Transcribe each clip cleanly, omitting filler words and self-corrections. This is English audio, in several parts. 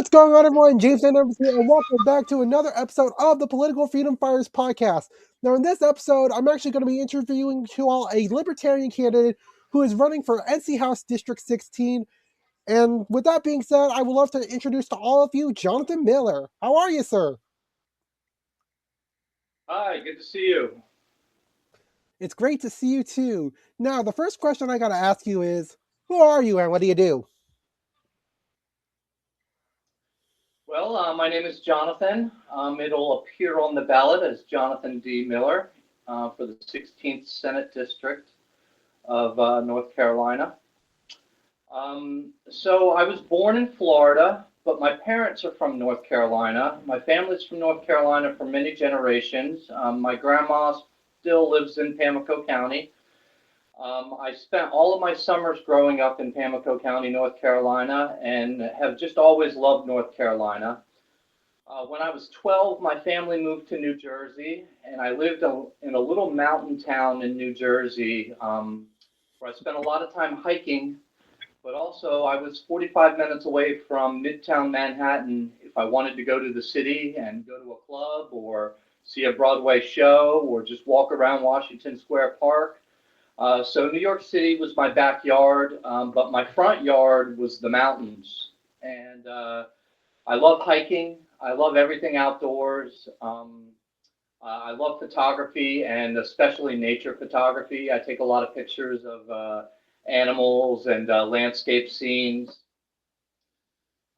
What's going on, everyone? James Anderson here, and welcome back to another episode of the Political Freedom Fighters podcast. Now, in this episode, I'm actually going to be interviewing you all a Libertarian candidate who is running for NC House District 16. And with that being said, I would love to introduce to all of you Jonathan Miller. How are you, sir? Hi, good to see you. It's great to see you too. Now, the first question I got to ask you is, who are you and what do you do? Well, my name is Jonathan. It'll appear on the ballot as Jonathan D. Miller for the 16th Senate District of North Carolina. So I was born in Florida, but my parents are from North Carolina. My family's from North Carolina for many generations. My grandma still lives in Pamlico County. I spent all of my summers growing up in Pamlico County, North Carolina, and have just always loved North Carolina. When I was 12, my family moved to New Jersey, and I lived in a little mountain town in New Jersey where I spent a lot of time hiking, but also I was 45 minutes away from Midtown Manhattan if I wanted to go to the city and go to a club or see a Broadway show or just walk around Washington Square Park. So New York City was my backyard, but my front yard was the mountains. And I love hiking. I love everything outdoors. I love photography and especially nature photography. I take a lot of pictures of animals and landscape scenes.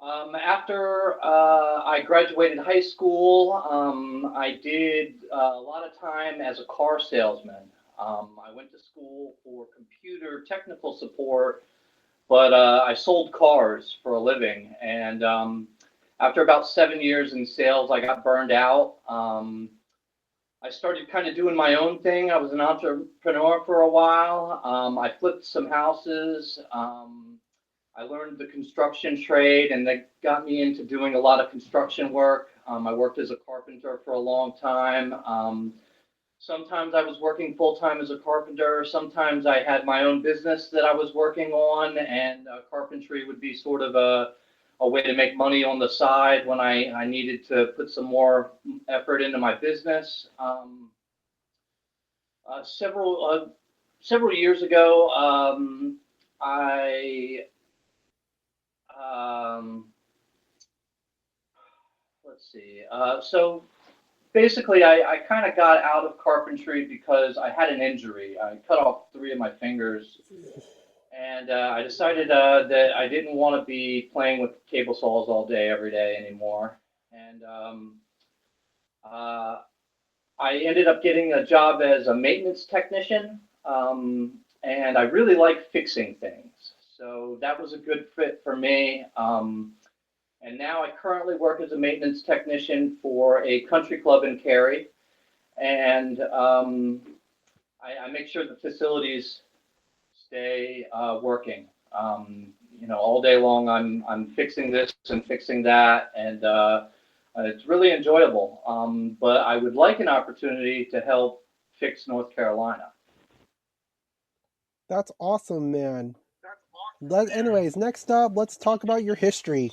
After I graduated high school, I did a lot of time as a car salesman. I went to school for computer technical support, but I sold cars for a living. And after about 7 years in sales, I got burned out. I started kind of doing my own thing. I was an entrepreneur for a while. I flipped some houses. I learned the construction trade, and that got me into doing a lot of construction work. I worked as a carpenter for a long time. Sometimes I was working full-time as a carpenter. Sometimes I had my own business that I was working on, and carpentry would be sort of a way to make money on the side when I needed to put some more effort into my business. Several years ago, I let's see. So basically, I kind of got out of carpentry because I had an injury. I cut off 3 of my fingers, and I decided that I didn't want to be playing with cable saws all day, every day anymore. And uh, I ended up getting a job as a maintenance technician, and I really like fixing things. So that was a good fit for me. And now I currently work as a maintenance technician for a country club in Cary, and I make sure the facilities stay working. All day long I'm fixing this and fixing that, and it's really enjoyable. But I would like an opportunity to help fix North Carolina. That's awesome, man. Anyways, next up, let's talk about your history.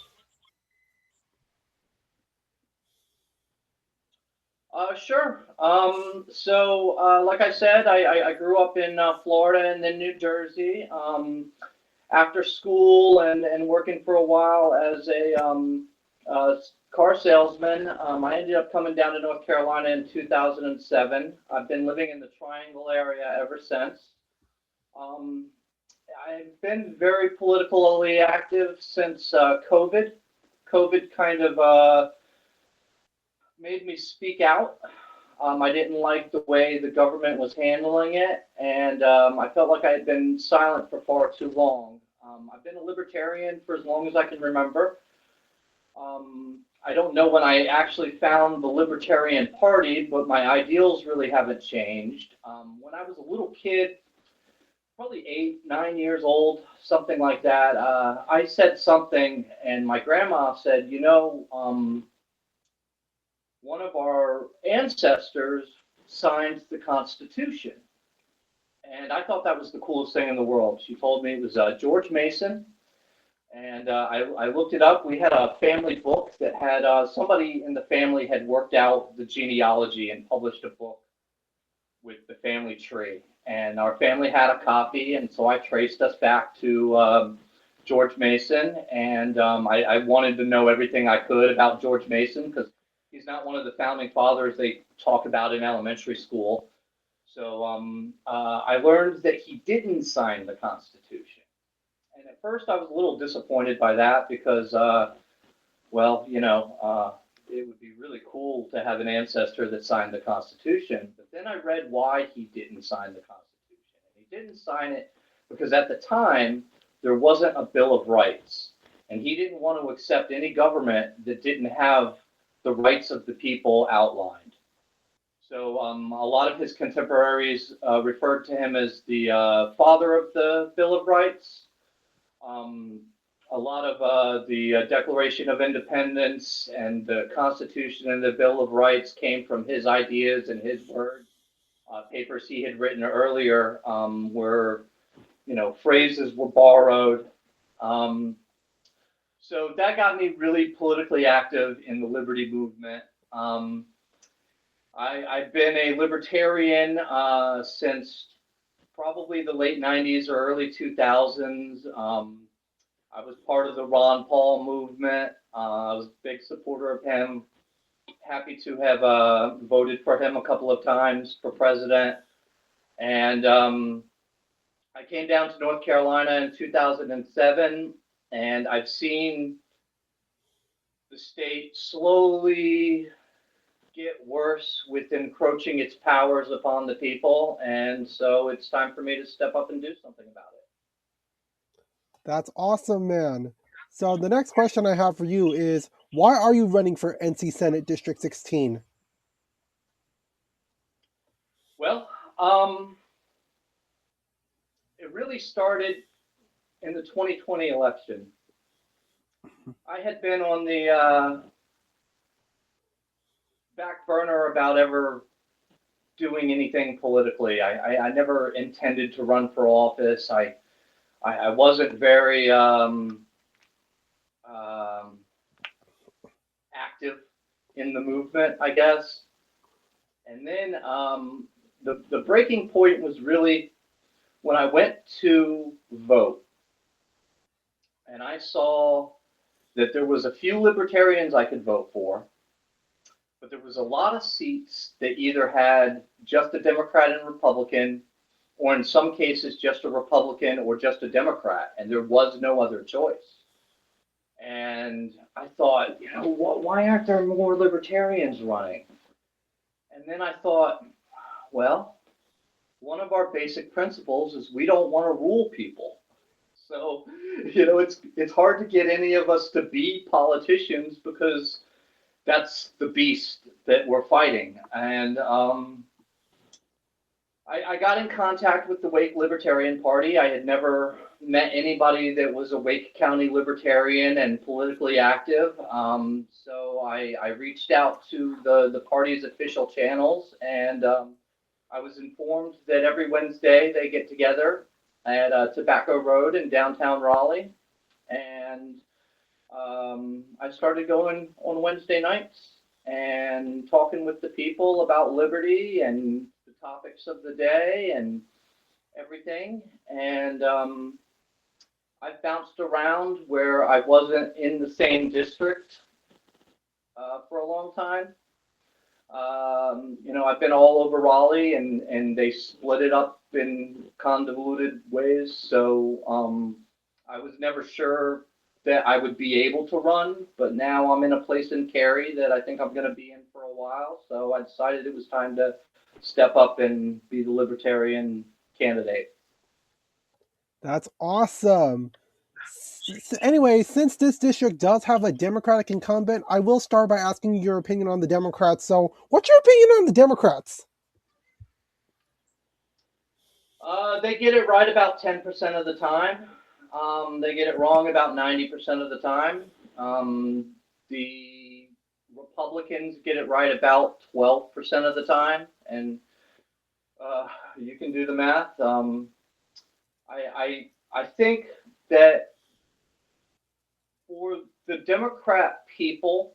Sure. Like I said, I grew up in Florida and then New Jersey. After school and working for a while as a car salesman, I ended up coming down to North Carolina in 2007. I've been living in the Triangle area ever since. Um, I've been very politically active since COVID. COVID kind of made me speak out. I didn't like the way the government was handling it, and I felt like I had been silent for far too long. I've been a libertarian for as long as I can remember. I don't know when I actually found the Libertarian Party, but my ideals really haven't changed. When I was a little kid, probably 8, 9 years old, something like that, I said something, and my grandma said, one of our ancestors signed the Constitution. And I thought that was the coolest thing in the world. She told me it was George Mason, And I looked it up. We had a family book that had somebody in the family had worked out the genealogy and published a book with the family tree. And our family had a copy, and so I traced us back to George Mason, and I wanted to know everything I could about George Mason because he's not one of the founding fathers they talk about in elementary school. So I learned that he didn't sign the Constitution. And at first I was a little disappointed by that because, well, it would be really cool to have an ancestor that signed the Constitution. But then I read why he didn't sign the Constitution. And he didn't sign it because at the time there wasn't a Bill of Rights. And he didn't want to accept any government that didn't have the rights of the people outlined. So a lot of his contemporaries referred to him as the father of the Bill of Rights. Um, a lot of the Declaration of Independence and the Constitution and the Bill of Rights came from his ideas and his words. Papers he had written earlier were, phrases were borrowed. Um, so that got me really politically active in the liberty movement. I've been a libertarian since probably the late 90s or early 2000s. I was part of the Ron Paul movement. I was a big supporter of him. Happy to have voted for him a couple of times for president. And I came down to North Carolina in 2007, and I've seen the state slowly get worse with encroaching its powers upon the people, and so it's time for me to step up and do something about it. That's awesome, man. So the next question I have for you is, why are you running for NC Senate District 16? Well, it really started in the 2020 election. I had been on the back burner about ever doing anything politically. I never intended to run for office. I wasn't very active in the movement, I guess. And then the breaking point was really when I went to vote, and I saw that there was a few libertarians I could vote for, but there was a lot of seats that either had just a Democrat and Republican, or in some cases just a Republican or just a Democrat, and there was no other choice. And I thought, why aren't there more libertarians running? And then I thought, well, one of our basic principles is we don't want to rule people. So, it's hard to get any of us to be politicians because that's the beast that we're fighting. And I got in contact with the Wake Libertarian Party. I had never met anybody that was a Wake County Libertarian and politically active. So I reached out to the party's official channels, and I was informed that every Wednesday they get together at Tobacco Road in downtown Raleigh. And I started going on Wednesday nights and talking with the people about liberty and the topics of the day and everything. And I've bounced around where I wasn't in the same district for a long time. I've been all over Raleigh, and they split it up in convoluted ways. So I was never sure that I would be able to run, but now I'm in a place in Cary that I think I'm going to be in for a while. So I decided it was time to step up and be the Libertarian candidate. That's awesome. Anyway, since this district does have a Democratic incumbent, I will start by asking you your opinion on the Democrats. So, what's your opinion on the Democrats? They get it right about 10% of the time. They get it wrong about 90% of the time. The Republicans get it right about 12% of the time, and you can do the math. I think that For the Democrat people,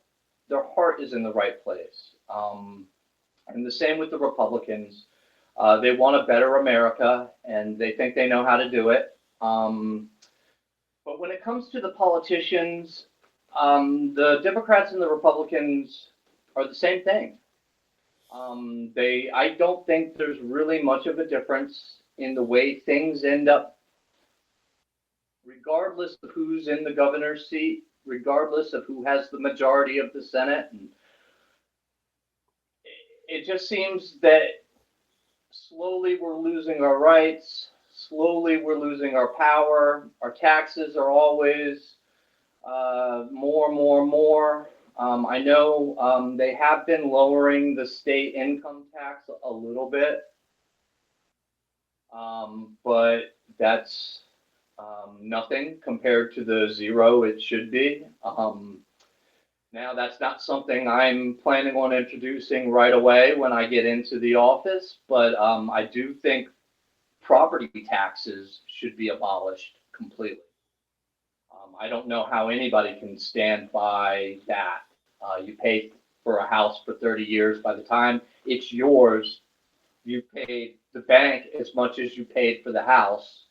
their heart is in the right place. And the same with the Republicans. They want a better America, and they think they know how to do it. But when it comes to the politicians, the Democrats and the Republicans are the same thing. I don't think there's really much of a difference in the way things end up, regardless of who's in the governor's seat, regardless of who has the majority of the Senate. And it just seems that slowly we're losing our rights. Slowly we're losing our power. Our taxes are always more, more, more. I know they have been lowering the state income tax a little bit, but that's nothing compared to the zero it should be. Now, that's not something I'm planning on introducing right away when I get into the office, but I do think property taxes should be abolished completely. I don't know how anybody can stand by that. You pay for a house for 30 years. By the time it's yours, you paid the bank as much as you paid for the house.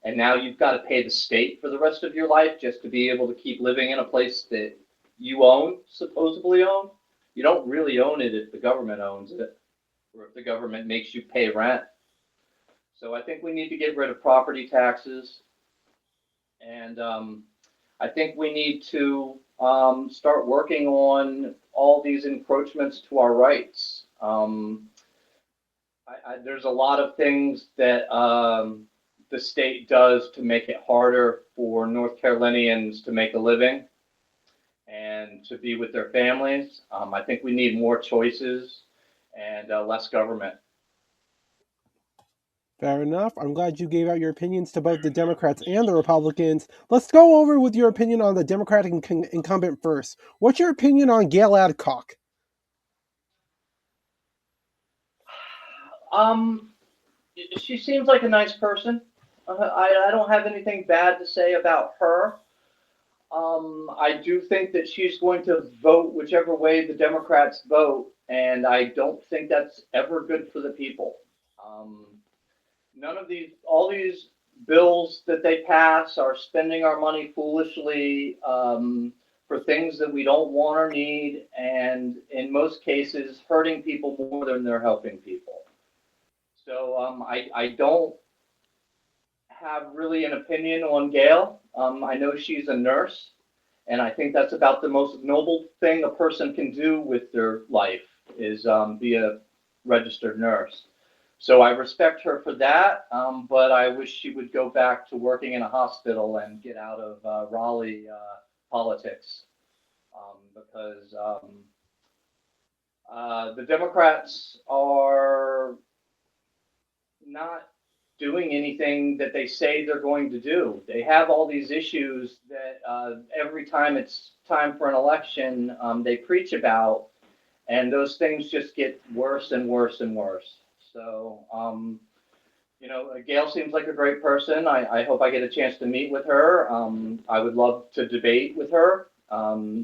And now you've got to pay the state for the rest of your life just to be able to keep living in a place that you own, supposedly own. You don't really own it if the government owns it, or if the government makes you pay rent. So I think we need to get rid of property taxes, and I think we need to start working on all these encroachments to our rights. There's a lot of things that the state does to make it harder for North Carolinians to make a living and to be with their families. I think we need more choices and less government. Fair enough. I'm glad you gave out your opinions to both the Democrats and the Republicans. Let's go over with your opinion on the Democratic incumbent first. What's your opinion on Gail Adcock? Um, she seems like a nice person. I don't have anything bad to say about her. I do think that she's going to vote whichever way the Democrats vote, and I don't think that's ever good for the people. Um, all these bills that they pass are spending our money foolishly for things that we don't want or need, and in most cases, hurting people more than they're helping people. So I don't have really an opinion on Gail. I know she's a nurse, and I think that's about the most noble thing a person can do with their life is be a registered nurse. So I respect her for that, but I wish she would go back to working in a hospital and get out of Raleigh politics because the Democrats are not doing anything that they say they're going to do. They have all these issues that every time it's time for an election, they preach about, and those things just get worse and worse and worse. So, Gail seems like a great person. I hope I get a chance to meet with her. I would love to debate with her.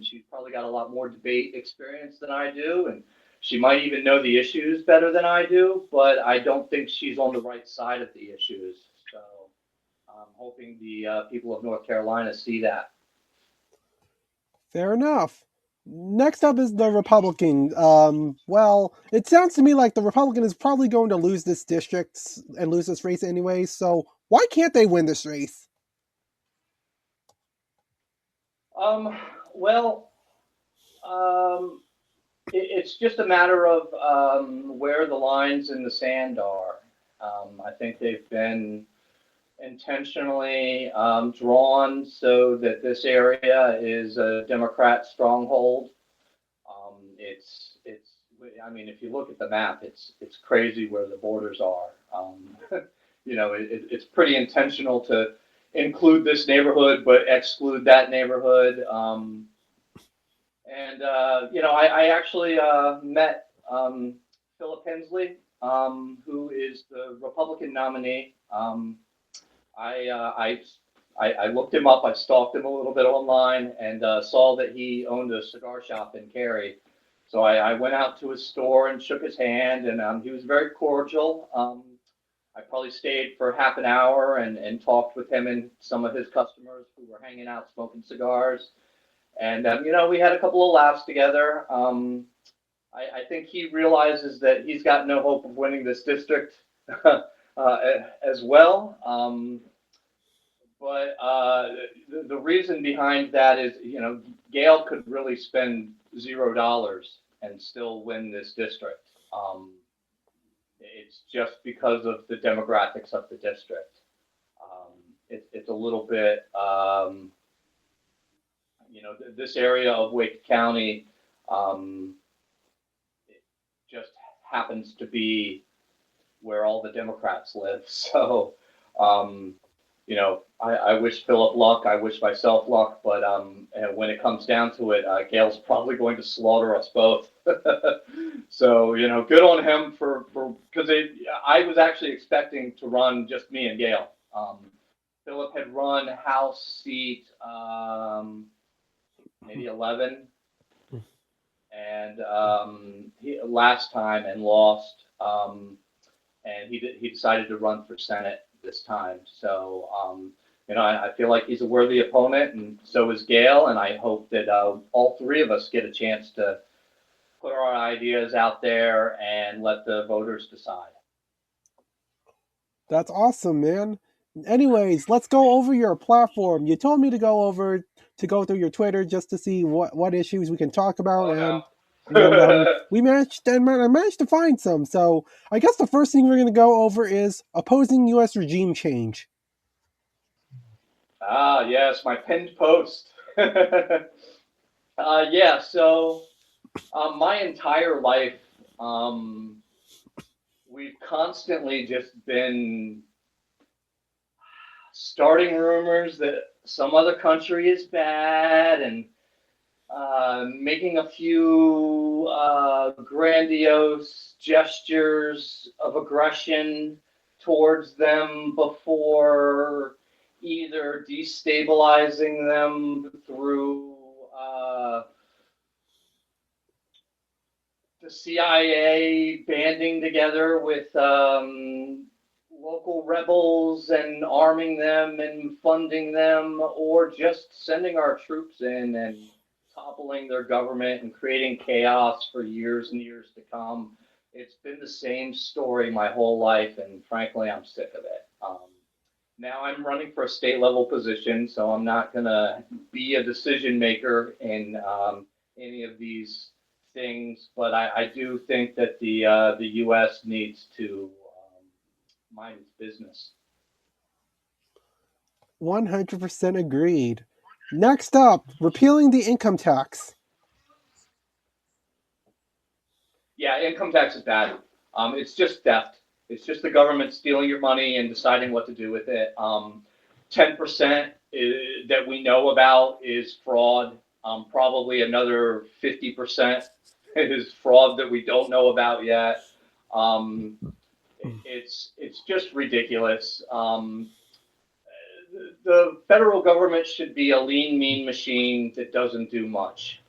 She's probably got a lot more debate experience than I do, and she might even know the issues better than I do, but I don't think she's on the right side of the issues. So I'm hoping the people of North Carolina see that. Fair enough. Next up is the Republican. Well, it sounds to me like the Republican is probably going to lose this district and lose this race anyway, so why can't they win this race? Um, well, um, it's just a matter of where the lines in the sand are. I think they've been intentionally drawn so that this area is a Democrat stronghold. It's. I mean, if you look at the map, it's crazy where the borders are. It's pretty intentional to include this neighborhood but exclude that neighborhood. I actually met Philip Hensley, who is the Republican nominee. I I looked him up. I stalked him a little bit online and saw that he owned a cigar shop in Cary. So I went out to his store and shook his hand, and he was very cordial. I probably stayed for half an hour and talked with him and some of his customers who were hanging out smoking cigars. And, we had a couple of laughs together. I think he realizes that he's got no hope of winning this district as well. But the reason behind that is, Gail could really spend $0 and still win this district. It's just because of the demographics of the district. It's a little bit, this area of Wake County it just happens to be where all the Democrats live. So, I wish Philip luck. I wish myself luck. But and when it comes down to it, Gail's probably going to slaughter us both. So, good on him because I was actually expecting to run just me and Gail. Philip had run House seat maybe 11, and last time and lost. And he decided to run for Senate this time. So, I feel like he's a worthy opponent, and so is Gail. And I hope that all three of us get a chance to put our ideas out there and let the voters decide. That's awesome, man. Anyways, let's go over your platform. You told me to go through your Twitter just to see what issues we can talk about, and I managed to find some. So I guess the first thing we're going to go over is opposing U.S. regime change. Ah, yes, my pinned post. Yeah, so my entire life, we've constantly just been starting rumors that some other country is bad and making a few grandiose gestures of aggression towards them before either destabilizing them through the CIA banding together with local rebels and arming them and funding them, or just sending our troops in and toppling their government and creating chaos for years and years to come. It's been the same story my whole life, and frankly, I'm sick of it. Now I'm running for a state level position, so I'm not going to be a decision maker in any of these things, but I do think that the U.S. needs to mind its business. 100% agreed. Next up, repealing the income tax. Yeah, income tax is bad. It's just theft. It's just the government stealing your money and deciding what to do with it. 10% that we know about is fraud. Probably another 50% is fraud that we don't know about yet. It's just ridiculous. The federal government should be a lean, mean machine that doesn't do much.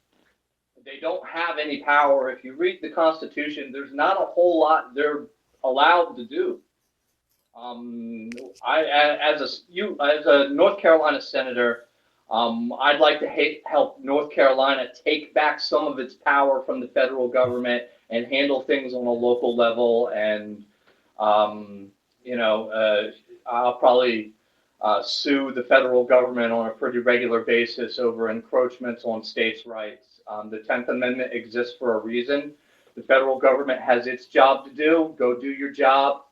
They don't have any power. If you read the Constitution, there's not a whole lot they're allowed to do. As a North Carolina senator, I'd like to help North Carolina take back some of its power from the federal government and handle things on a local level. And I'll probably sue the federal government on a pretty regular basis over encroachments on states' rights. The 10th Amendment exists for a reason. The federal government has its job to do. Go do your job.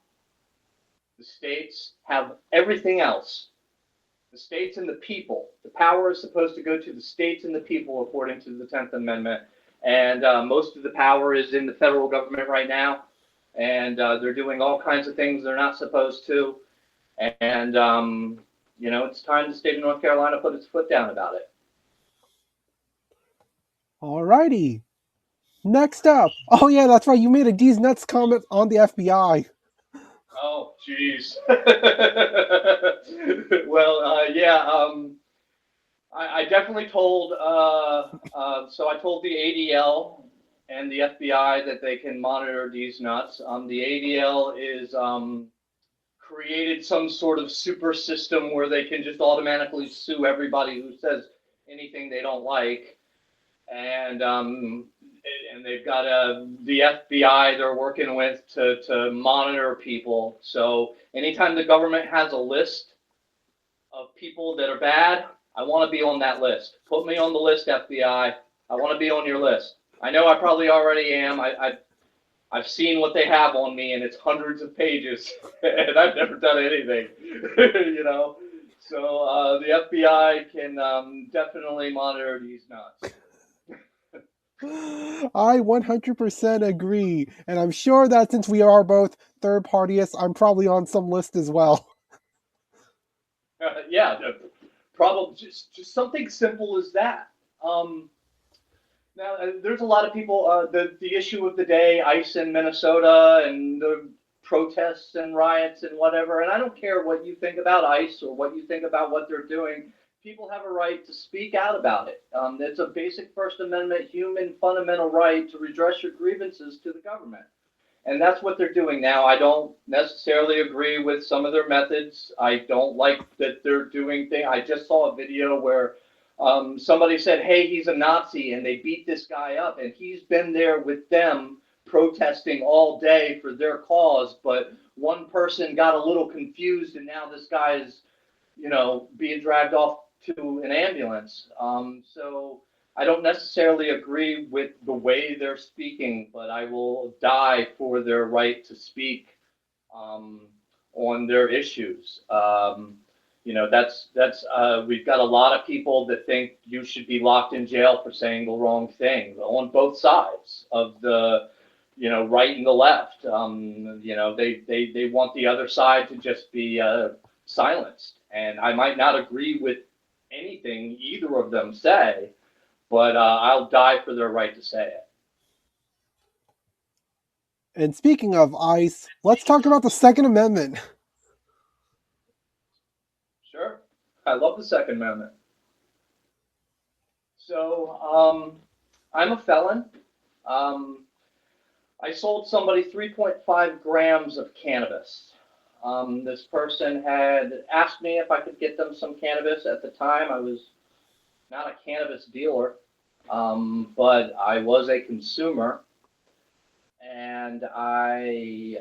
The states have everything else. The states and the people. The power is supposed to go to the states and the people according to the 10th Amendment. And most of the power is in the federal government right now. And they're doing all kinds of things they're not supposed to. And, it's time the state of North Carolina put its foot down about it. Alrighty. Next up. Oh, yeah, that's right. You made a D's Nuts comment on the FBI. Oh, jeez. Well, yeah. I definitely told. So I told the ADL and the FBI that they can monitor these nuts. The ADL is created some sort of super system where they can just automatically sue everybody who says anything they don't like, and they've got the FBI they're working with to monitor people. So anytime the government has a list of people that are bad, I want to be on that list. Put me on the list, FBI. I want to be on your list. I know I probably already am. I've seen what they have on me, and it's hundreds of pages, and I've never done anything, you know. So the FBI can definitely monitor these nuts. I 100% agree. And I'm sure that since we are both third partyists, I'm probably on some list as well. Yeah, probably just something simple as that. Now, there's a lot of people. The issue of the day, ICE in Minnesota, and the protests and riots and whatever. And I don't care what you think about ICE or what you think about what they're doing. People have a right to speak out about it. It's a basic First Amendment human fundamental right to redress your grievances to the government. And that's what they're doing now. I don't necessarily agree with some of their methods. I don't like that they're doing things. I just saw a video where somebody said, hey, he's a Nazi, and they beat this guy up, and he's been there with them protesting all day for their cause, but one person got a little confused, and now this guy is, being dragged off to an ambulance. So I don't necessarily agree with the way they're speaking, but I will die for their right to speak on their issues. We've got a lot of people that think you should be locked in jail for saying the wrong thing on both sides of the, right and the left. They want the other side to just be silenced. And I might not agree with anything either of them say, but I'll die for their right to say it. And speaking of ICE, let's talk about the Second Amendment. Sure. I love the Second Amendment. So I'm a felon. I sold somebody 3.5 grams of cannabis. This person had asked me if I could get them some cannabis. At the time, I was not a cannabis dealer, but I was a consumer, and I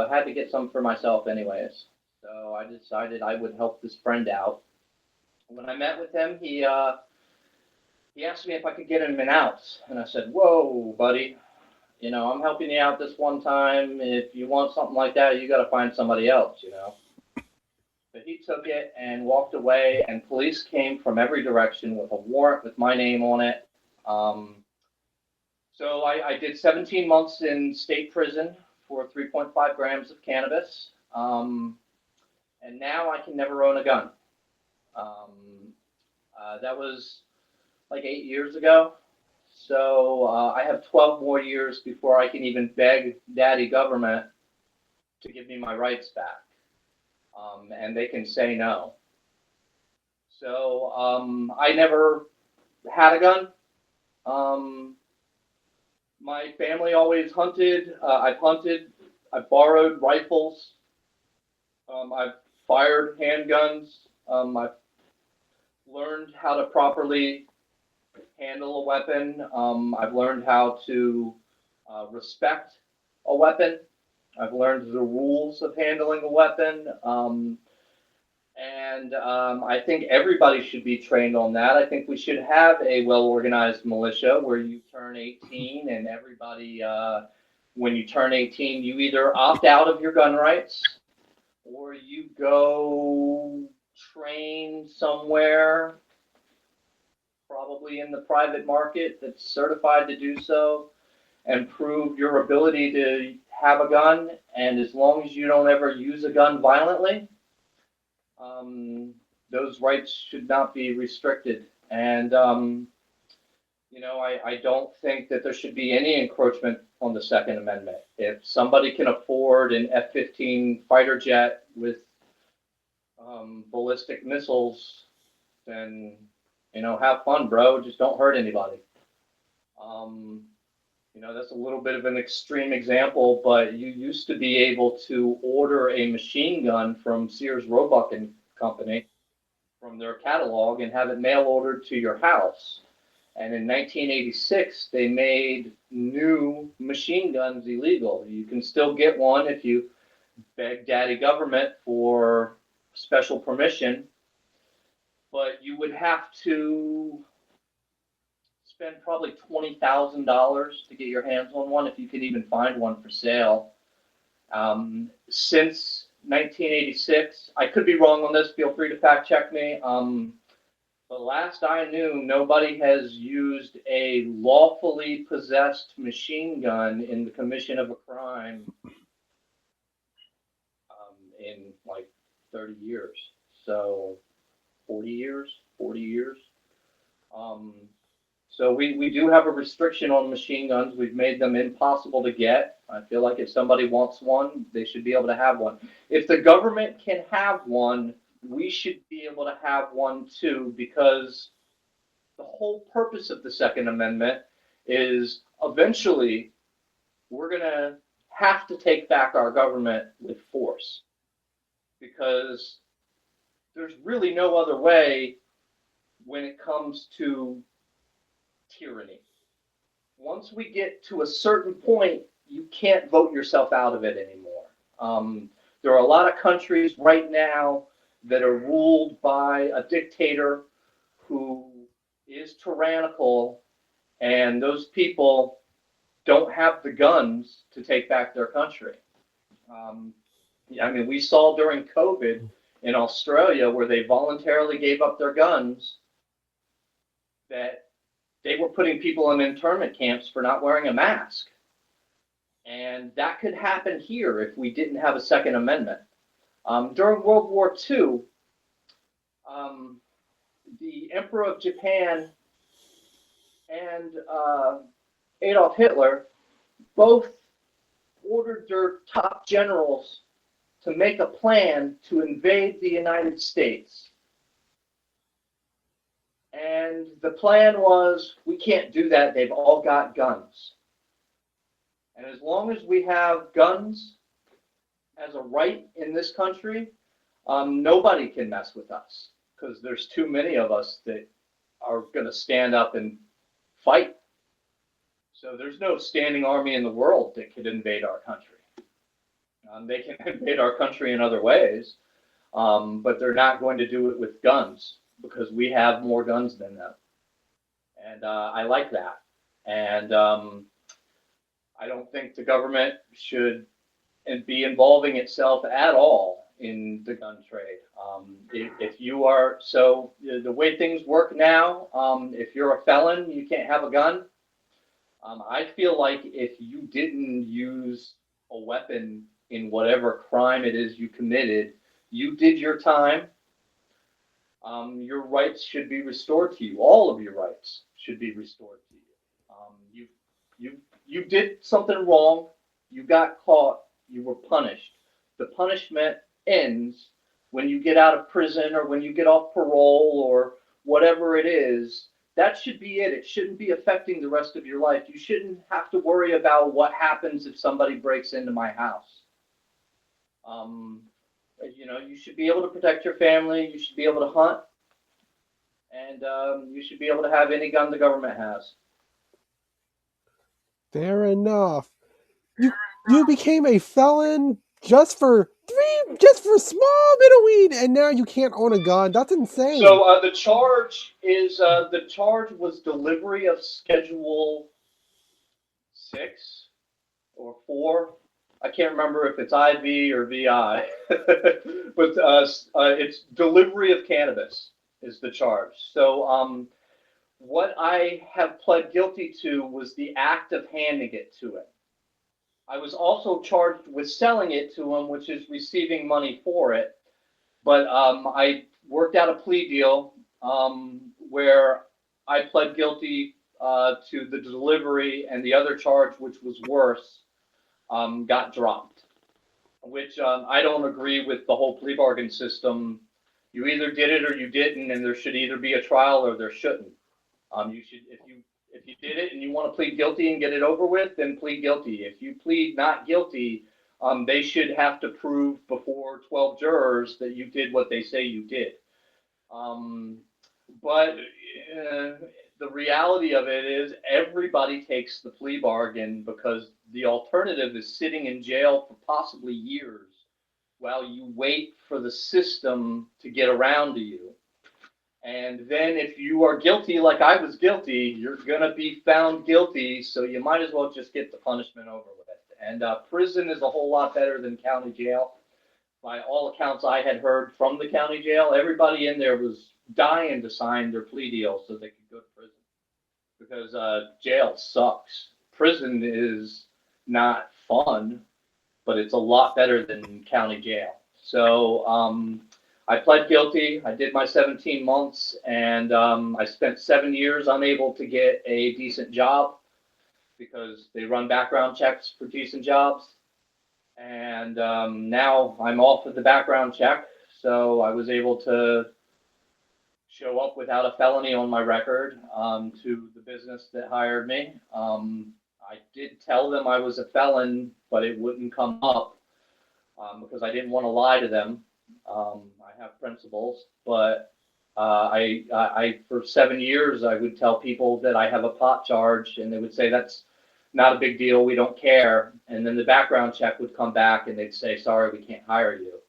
had to get some for myself anyways. So I decided I would help this friend out. When I met with him, he asked me if I could get him an ounce, and I said, "Whoa, buddy, I'm helping you out this one time. If you want something like that, you got to find somebody else, But he took it and walked away, and police came from every direction with a warrant with my name on it. So I did 17 months in state prison for 3.5 grams of cannabis, and now I can never own a gun. That was like 8 years ago. So I have 12 more years before I can even beg daddy government to give me my rights back. And they can say no. So I never had a gun. My family always hunted. I've hunted. I've borrowed rifles. I've fired handguns. I've learned how to properly handle a weapon. I've learned how to respect a weapon. I've learned the rules of handling a weapon. And I think everybody should be trained on that. I think we should have a well-organized militia where you turn 18 and everybody, when you turn 18, you either opt out of your gun rights or you go train somewhere, probably in the private market that's certified to do so, and prove your ability to have a gun. And as long as you don't ever use a gun violently, those rights should not be restricted. And, I don't think that there should be any encroachment on the Second Amendment. If somebody can afford an F-15 fighter jet with ballistic missiles, then, have fun, bro. Just don't hurt anybody. Um, that's a little bit of an extreme example, but you used to be able to order a machine gun from Sears Roebuck and Company from their catalog and have it mail ordered to your house. And in 1986, they made new machine guns illegal. You can still get one if you beg daddy government for special permission, but you would have to spend probably $20,000 to get your hands on one if you could even find one for sale. Since 1986, I could be wrong on this, feel free to fact check me. But last I knew, nobody has used a lawfully possessed machine gun in the commission of a crime in like 30 years. So 40 years. So we do have a restriction on machine guns. We've made them impossible to get. I feel like if somebody wants one, they should be able to have one. If the government can have one, we should be able to have one too, because the whole purpose of the Second Amendment is eventually we're going to have to take back our government with force, because there's really no other way when it comes to tyranny. Once we get to a certain point, you can't vote yourself out of it anymore. There are a lot of countries right now that are ruled by a dictator who is tyrannical, and those people don't have the guns to take back their country. We saw during COVID in Australia, where they voluntarily gave up their guns, that they were putting people in internment camps for not wearing a mask. And that could happen here if we didn't have a Second Amendment. During World War II, the Emperor of Japan and Adolf Hitler both ordered their top generals to make a plan to invade the United States. And the plan was, we can't do that. They've all got guns. And as long as we have guns as a right in this country, nobody can mess with us, because there's too many of us that are going to stand up and fight. So there's no standing army in the world that could invade our country. They can invade our country in other ways, but they're not going to do it with guns, because we have more guns than them. And I like that. And I don't think the government should be involving itself at all in the gun trade. If you are, so the way things work now, if you're a felon, you can't have a gun. I feel like if you didn't use a weapon in whatever crime it is you committed, you did your time. Your rights should be restored to you. All of your rights should be restored to you. You did something wrong. You got caught. You were punished. The punishment ends when you get out of prison, or when you get off parole, or whatever it is. That should be it. It shouldn't be affecting the rest of your life. You shouldn't have to worry about what happens if somebody breaks into my house. You should be able to protect your family. You should be able to hunt. And you should be able to have any gun the government has. Fair enough. You became a felon just for a small bit of weed, and now you can't own a gun. That's insane. So the charge was delivery of Schedule 6 or 4. I can't remember if it's IV or VI, but it's delivery of cannabis is the charge. So what I have pled guilty to was the act of handing it to him. I was also charged with selling it to him, which is receiving money for it. But I worked out a plea deal where I pled guilty to the delivery, and the other charge, which was worse, got dropped. Which I don't agree with the whole plea bargain system. You either did it or you didn't, and there should either be a trial or there shouldn't. You should, if you did it and you want to plead guilty and get it over with, then plead guilty. If you plead not guilty, they should have to prove before 12 jurors that you did what they say you did. But the reality of it is everybody takes the plea bargain because the alternative is sitting in jail for possibly years while you wait for the system to get around to you. And then if you are guilty, like I was guilty, you're going to be found guilty, so you might as well just get the punishment over with. And prison is a whole lot better than county jail. By all accounts I had heard from the county jail, everybody in there was dying to sign their plea deal so they could go to prison. Because jail sucks. Prison is not fun, but it's a lot better than county jail. So I pled guilty. I did my 17 months, and I spent 7 years unable to get a decent job because they run background checks for decent jobs. And now I'm off of the background check, so I was able to show up without a felony on my record to the business that hired me. I did tell them I was a felon, but it wouldn't come up because I didn't want to lie to them. I have principles, but I for 7 years I would tell people that I have a pot charge, and they would say that's not a big deal, we don't care. And then the background check would come back, and they'd say, sorry, we can't hire you.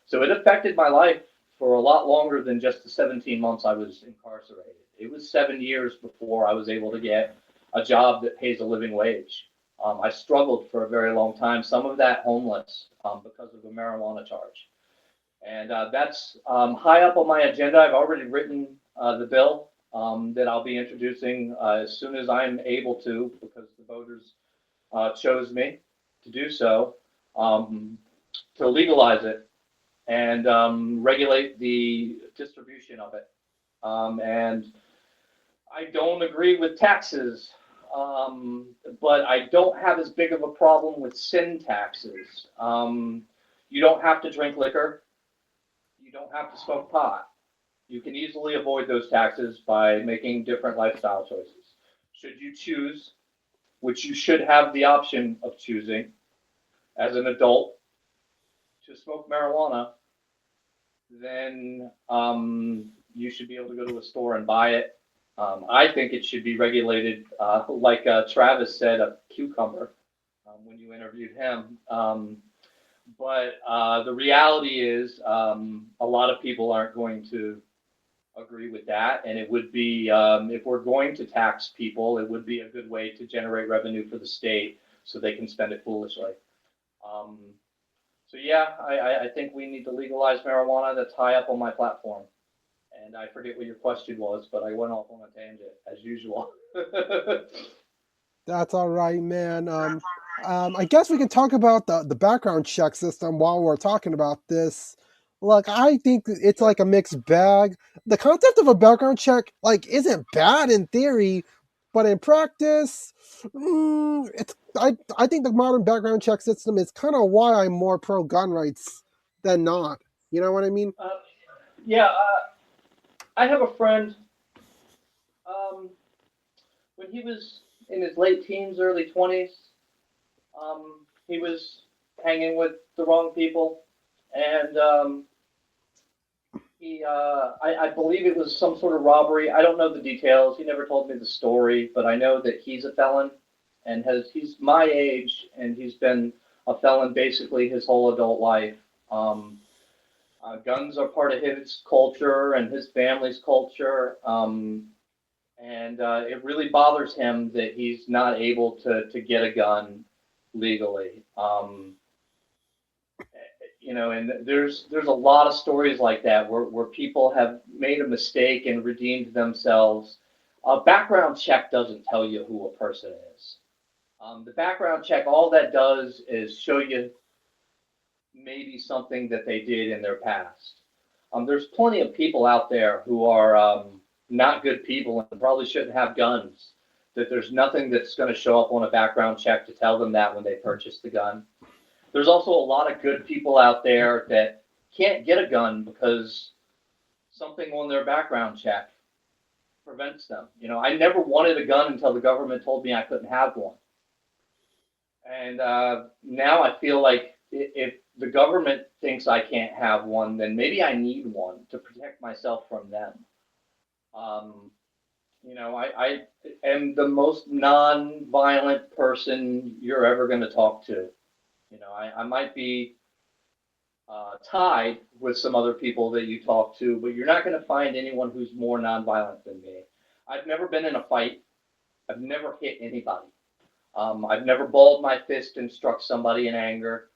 So it affected my life for a lot longer than just the 17 months I was incarcerated. It was 7 years before I was able to get a job that pays a living wage. I struggled for a very long time, some of that homeless because of a marijuana charge. And that's high up on my agenda. I've already written the bill that I'll be introducing as soon as I'm able to, because the voters chose me to do so, to legalize it and regulate the distribution of it. And I don't agree with taxes, but I don't have as big of a problem with sin taxes. You don't have to drink liquor. You don't have to smoke pot. You can easily avoid those taxes by making different lifestyle choices. Should you choose, which you should have the option of choosing as an adult, to smoke marijuana, then you should be able to go to a store and buy it. I think it should be regulated, like Travis said, a cucumber when you interviewed him. But the reality is a lot of people aren't going to agree with that. And it would be, if we're going to tax people, it would be a good way to generate revenue for the state so they can spend it foolishly. So yeah, I think we need to legalize marijuana. That's high up on my platform. And I forget what your question was, but I went off on a tangent as usual. That's all right, man. I guess we can talk about the background check system while we're talking about this. Look, I think it's like a mixed bag. The concept of a background check isn't bad in theory, but in practice, it's I think the modern background check system is kind of why I'm more pro gun rights than not. You know what I mean? Yeah, I have a friend. When he was in his late teens, early 20s, he was hanging with the wrong people, and I believe it was some sort of robbery. I don't know the details. He never told me the story, but I know that he's a felon, and he's my age, and he's been a felon basically his whole adult life. Guns are part of his culture and his family's culture. And it really bothers him that he's not able to get a gun legally. And there's a lot of stories like that where people have made a mistake and redeemed themselves. A background check doesn't tell you who a person is. The background check, all that does is show you maybe something that they did in their past. There's plenty of people out there who are not good people and probably shouldn't have guns. that there's nothing that's going to show up on a background check to tell them that when they purchase the gun. There's also a lot of good people out there that can't get a gun because something on their background check prevents them. I never wanted a gun until the government told me I couldn't have one. And now I feel like if the government thinks I can't have one, then maybe I need one to protect myself from them. I am the most non-violent person you're ever going to talk to. I might be tied with some other people that you talk to, but you're not going to find anyone who's more non-violent than me. I've never been in a fight. I've never hit anybody. I've never balled my fist and struck somebody in anger.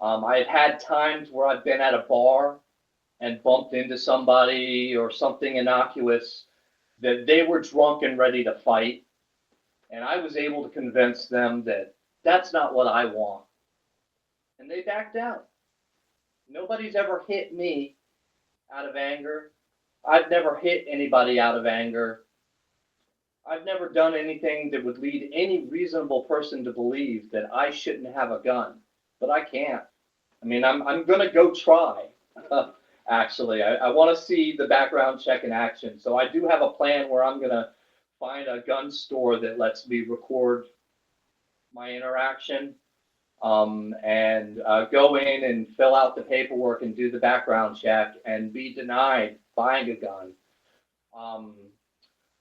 I've had times where I've been at a bar and bumped into somebody or something innocuous that they were drunk and ready to fight. And I was able to convince them that that's not what I want. And they backed down. Nobody's ever hit me out of anger. I've never hit anybody out of anger. I've never done anything that would lead any reasonable person to believe that I shouldn't have a gun, but I can't. I mean, I'm going to go try, actually. I want to see the background check in action. So I do have a plan where I'm going to find a gun store that lets me record my interaction and go in and fill out the paperwork and do the background check and be denied buying a gun.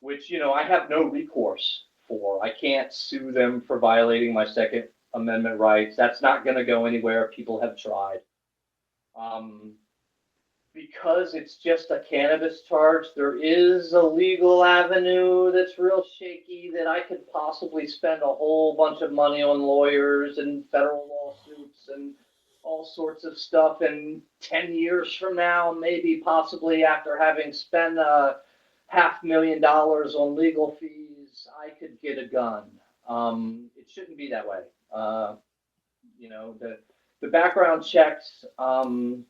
Which, I have no recourse for. I can't sue them for violating my Second Amendment rights. That's not going to go anywhere. People have tried. Because it's just a cannabis charge, there is a legal avenue that's real shaky that I could possibly spend a whole bunch of money on lawyers and federal lawsuits and all sorts of stuff. And 10 years from now, maybe possibly after having spent $500,000 on legal fees, I could get a gun. It shouldn't be that way. The background checks. I'm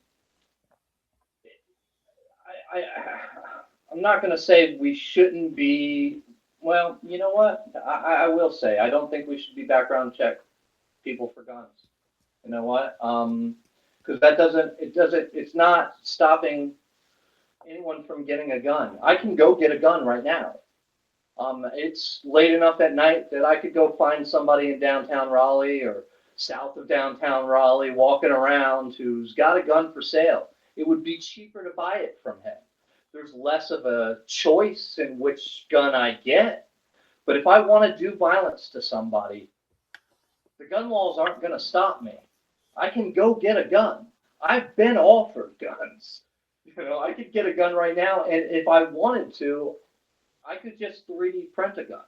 not going to say we shouldn't be. Well, you know what? I will say I don't think we should be background check people for guns. You know what? Because it's not stopping anyone from getting a gun. I can go get a gun right now. It's late enough at night that I could go find somebody in downtown Raleigh or south of downtown Raleigh walking around who's got a gun for sale. It would be cheaper to buy it from him. There's less of a choice in which gun I get. But if I want to do violence to somebody, the gun laws aren't going to stop me. I can go get a gun. I've been offered guns. I could get a gun right now, and if I wanted to, I could just 3D print a gun.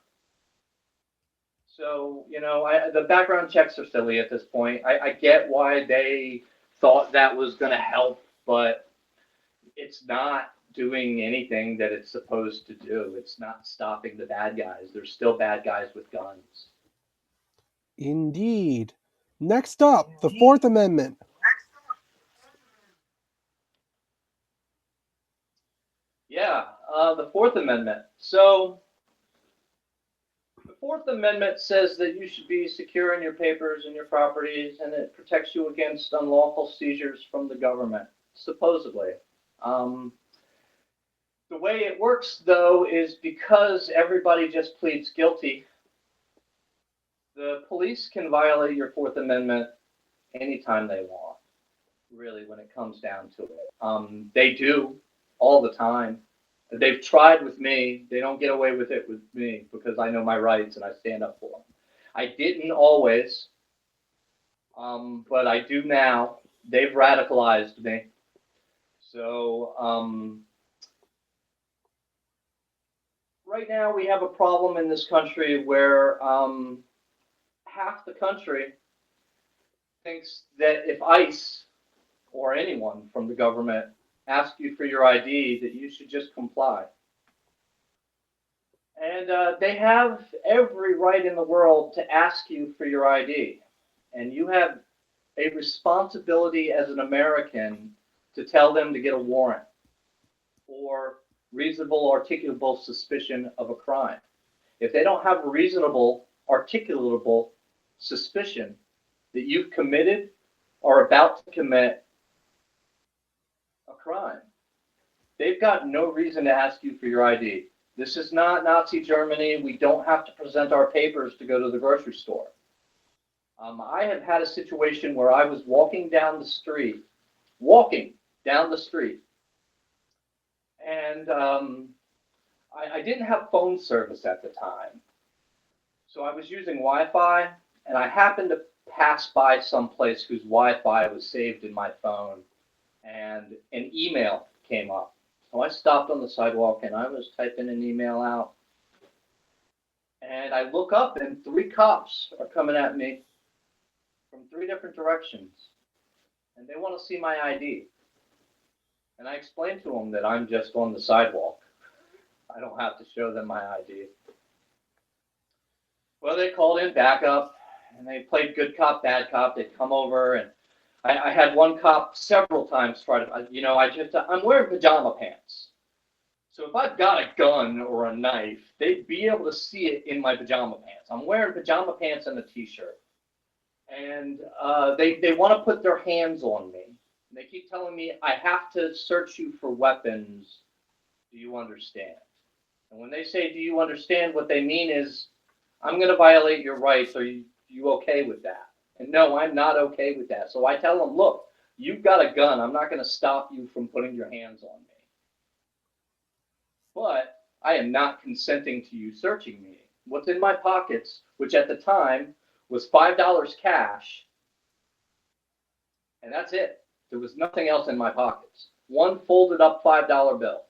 So, the background checks are silly at this point. I get why they thought that was going to help, but it's not doing anything that it's supposed to do. It's not stopping the bad guys. There's still bad guys with guns. Indeed. Next up, the Fourth Amendment. Yeah, the Fourth Amendment. So, the Fourth Amendment says that you should be secure in your papers and your properties, and it protects you against unlawful seizures from the government, supposedly. The way it works, though, is because everybody just pleads guilty, the police can violate your Fourth Amendment anytime they want, really, when it comes down to it. They do all the time. They've tried with me. They don't get away with it with me because I know my rights and I stand up for them. I didn't always, but I do now. They've radicalized me. So right now we have a problem in this country where half the country thinks that if ICE or anyone from the government ask you for your ID, that you should just comply. And they have every right in the world to ask you for your ID. And you have a responsibility as an American to tell them to get a warrant for reasonable articulable suspicion of a crime. if they don't have reasonable, articulable suspicion that you've committed or about to commit a crime, they've got no reason to ask you for your ID. This is not Nazi Germany. We don't have to present our papers to go to the grocery store. I have had a situation where I was walking down the street, and I didn't have phone service at the time. So I was using Wi-Fi, and I happened to pass by someplace whose Wi-Fi was saved in my phone, and an email came up. So I stopped on the sidewalk, and I was typing an email out. And I look up, and 3 cops are coming at me from 3 different directions, and they want to see my ID. And I explained to them that I'm just on the sidewalk. I don't have to show them my ID. Well, they called in backup, and they played good cop, bad cop. They'd come over, and I had one cop several times try to, I'm wearing pajama pants. So if I've got a gun or a knife, they'd be able to see it in my pajama pants. I'm wearing pajama pants and a t-shirt. And they want to put their hands on me. They keep telling me, I have to search you for weapons. Do you understand? And when they say, do you understand, what they mean is, I'm going to violate your rights. Are you okay with that? And no, I'm not okay with that. So I tell them, look, you've got a gun. I'm not going to stop you from putting your hands on me. But I am not consenting to you searching me. What's in my pockets, which at the time was $5 cash, and that's it. There was nothing else in my pockets. One folded up $5 bill.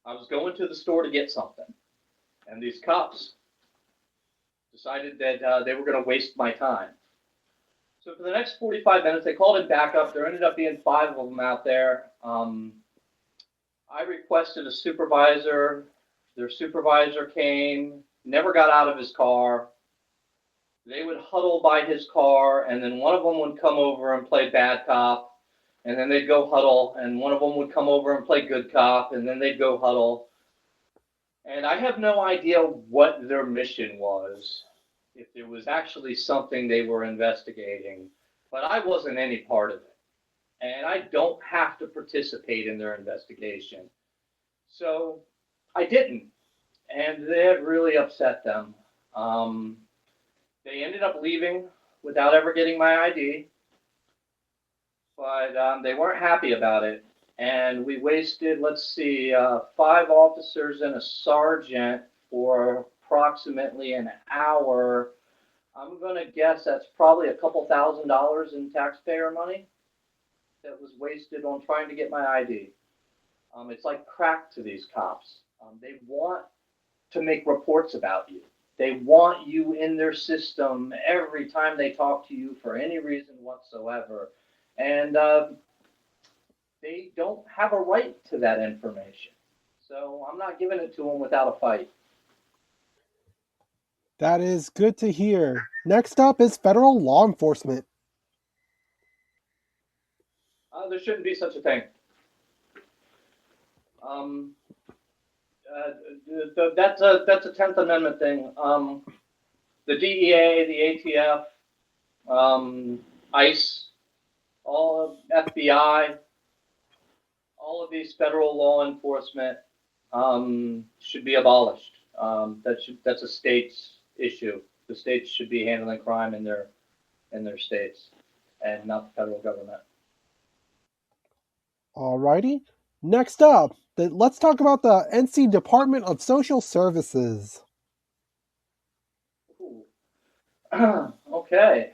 I was going to the store to get something, and these cops decided that they were going to waste my time. So for the next 45 minutes, they called in backup. There ended up being 5 of them out there. I requested a supervisor. Their supervisor came, never got out of his car. They would huddle by his car, and then one of them would come over and play bad cop, and then they'd go huddle, and one of them would come over and play good cop, and then they'd go huddle. And I have no idea what their mission was, if there was actually something they were investigating, but I wasn't any part of it. And I don't have to participate in their investigation. So I didn't, and that really upset them. They ended up leaving without ever getting my ID, but they weren't happy about it. And we wasted, 5 officers and a sergeant for approximately an hour. I'm going to guess that's probably a couple $1,000s in taxpayer money that was wasted on trying to get my ID. It's like crack to these cops. They want to make reports about you. They want you in their system every time they talk to you for any reason whatsoever. And they don't have a right to that information. So I'm not giving it to them without a fight. That is good to hear. Next up is federal law enforcement. There shouldn't be such a thing. That's a 10th Amendment thing. The DEA, the ATF, ICE, all of FBI, all of these federal law enforcement should be abolished. That's a state's issue. The states should be handling crime in their states, and not the federal government. Alrighty. Next up, let's talk about the NC Department of Social Services. Okay.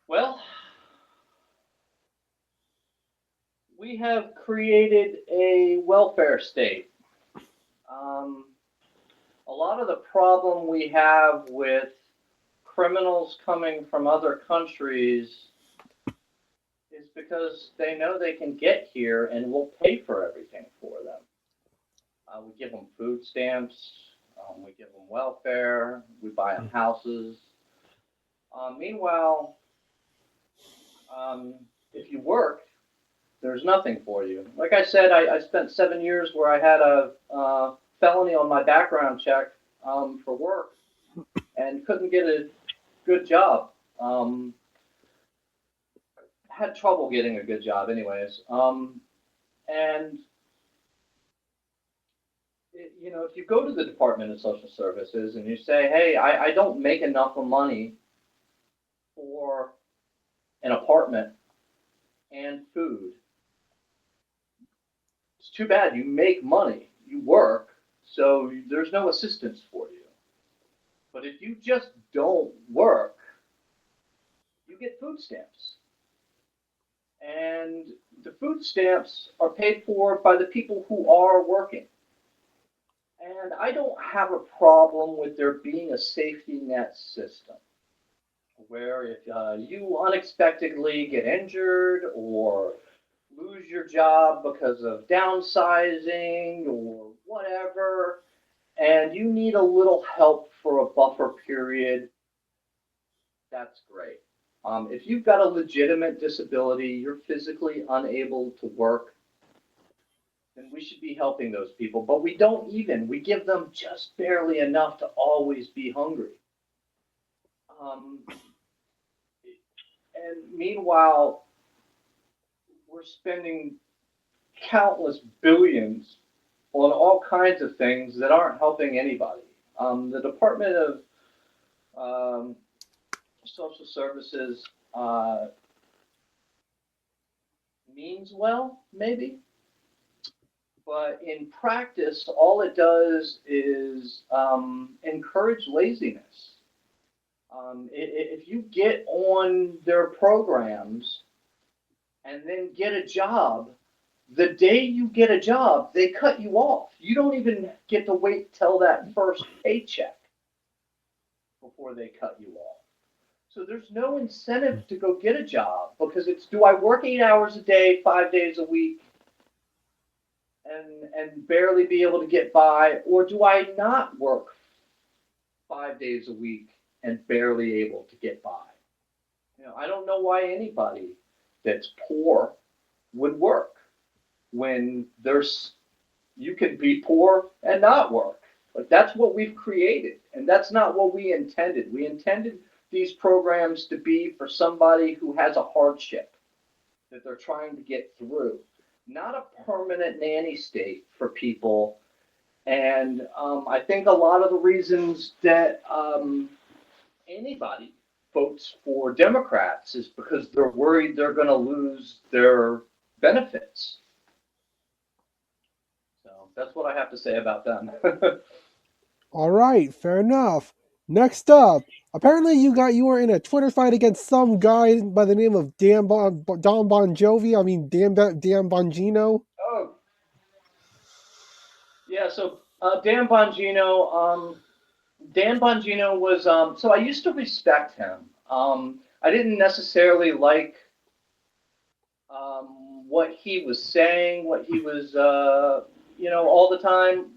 Well, we have created a welfare state. A lot of the problem we have with criminals coming from other countries is because they know they can get here and we'll pay for everything for them. We give them food stamps, we give them welfare, we buy them houses. Meanwhile, if you work, there's nothing for you. Like I said, I spent 7 years where I had a felony on my background check for work and couldn't get a good job. Had trouble getting a good job, anyways. And if you go to the Department of Social Services and you say, "Hey, I don't make enough of money for an apartment and food," it's too bad. You make money, you work, so there's no assistance for you. But if you just don't work, you get food stamps. And the food stamps are paid for by the people who are working. And I don't have a problem with there being a safety net system where if you unexpectedly get injured or lose your job because of downsizing or whatever, and you need a little help for a buffer period, that's great. If you've got a legitimate disability, you're physically unable to work, then we should be helping those people. But we don't even. We give them just barely enough to always be hungry. Um, and meanwhile, we're spending countless billions on all kinds of things that aren't helping anybody. The Department of um, Social Services means well, maybe, but in practice, all it does is encourage laziness. If you get on their programs and then get a job, the day you get a job, they cut you off. You don't even get to wait till that first paycheck before they cut you off. So there's no incentive to go get a job because it's, do I work 8 hours a day, 5 days a week, and barely be able to get by, or do I not work 5 days a week and barely able to get by? I don't know why anybody that's poor would work when there's you can be poor and not work. Like that's what we've created, and that's not what we intended. We intended these programs to be for somebody who has a hardship that they're trying to get through, not a permanent nanny state for people. And I think a lot of the reasons that anybody votes for Democrats is because they're worried they're going to lose their benefits. So that's what I have to say about them. All right, fair enough. Next up, apparently you were in a Twitter fight against some guy by the name of Don Bon Jovi. I mean Dan Bongino. Oh, yeah. So Dan Bongino. Dan Bongino was. So I used to respect him. I didn't necessarily like what he was saying, what he was, all the time.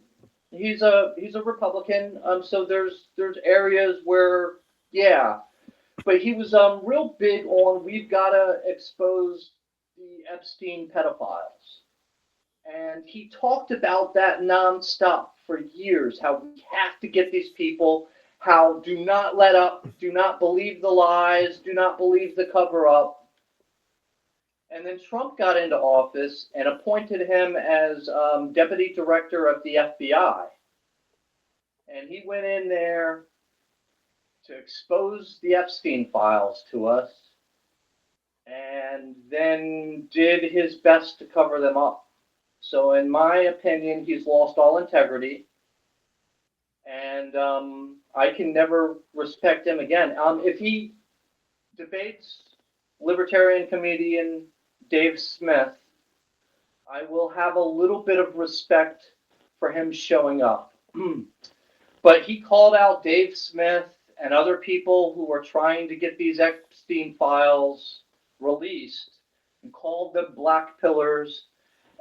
He's a Republican, so there's areas where, yeah, but he was real big on we've got to expose the Epstein pedophiles, and he talked about that nonstop for years. How we have to get these people. How do not let up, do not believe the lies, do not believe the cover up. And then Trump got into office and appointed him as deputy director of the FBI. And he went in there to expose the Epstein files to us and then did his best to cover them up. So, in my opinion, he's lost all integrity. And I can never respect him again. If he debates Libertarian comedian Dave Smith, I will have a little bit of respect for him showing up. But he called out Dave Smith and other people who are trying to get these Epstein files released and called them black pillars.